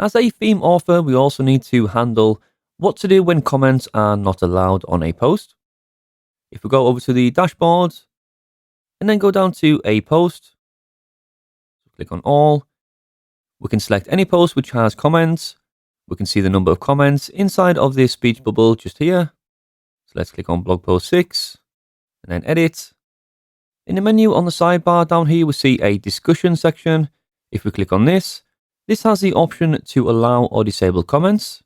As a theme author, we also need to handle what to do when comments are not allowed on a post. If we go over to the dashboard and then go down to a post, click on all, we can select any post which has comments. We can see the number of comments inside of this speech bubble just here. So let's click on blog post 6 and then edit. In the menu on the sidebar down here, we see a discussion section. If we click on this, this has the option to allow or disable comments.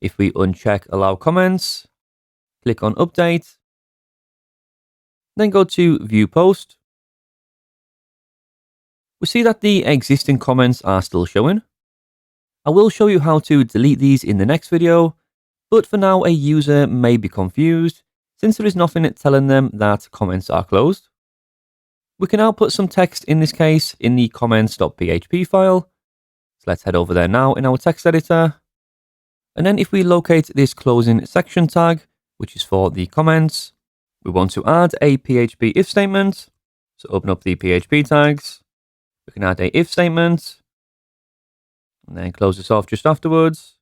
If we uncheck allow comments, click on update, then go to view post. We see that the existing comments are still showing. I will show you how to delete these in the next video, but for now a user may be confused since there is nothing telling them that comments are closed. We can now put some text in this case in the comments.php file. So let's head over there now in our text editor. And then if we locate this closing section tag, which is for the comments, we want to add a PHP if statement. So open up the PHP tags. We can add a if statement and then close this off just afterwards.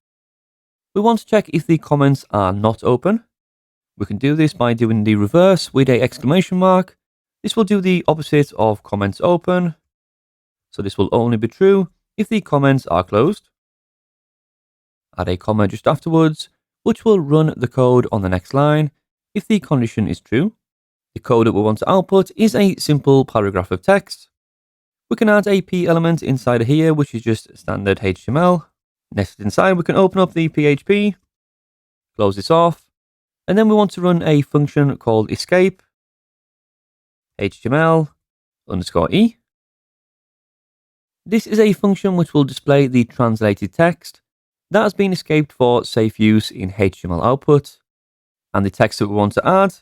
We want to check if the comments are not open. We can do this by doing the reverse with a exclamation mark. This will do the opposite of comments open. So this will only be true if the comments are closed. Add a comma just afterwards, which will run the code on the next line if the condition is true. The code that we want to output is a simple paragraph of text. We can add a p element inside of here, which is just standard HTML. Nested inside, we can open up the PHP, close this off, and then we want to run a function called escape HTML_e. This is a function which will display the translated text that has been escaped for safe use in HTML output. And the text that we want to add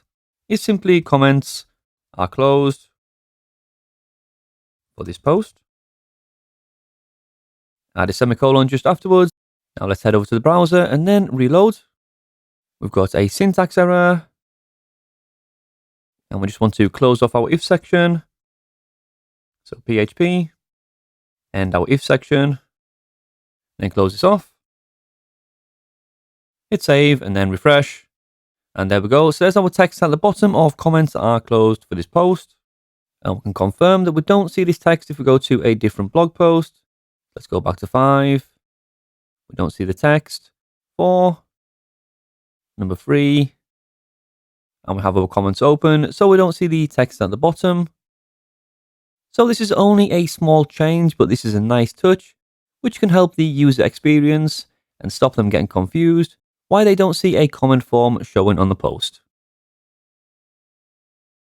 is simply comments are closed for this post. Add a semicolon just afterwards. Now let's head over to the browser and then reload. We've got a syntax error. And we just want to close off our if section. So PHP and our if section. Then close this off. Hit save and then refresh. And there we go. So there's our text at the bottom of comments that are closed for this post. And we can confirm that we don't see this text if we go to a different blog post. Let's go back to 5. We don't see the text. 4. Number 3. And we have our comments open, so we don't see the text at the bottom. So this is only a small change, but this is a nice touch, which can help the user experience and stop them getting confused why they don't see a comment form showing on the post.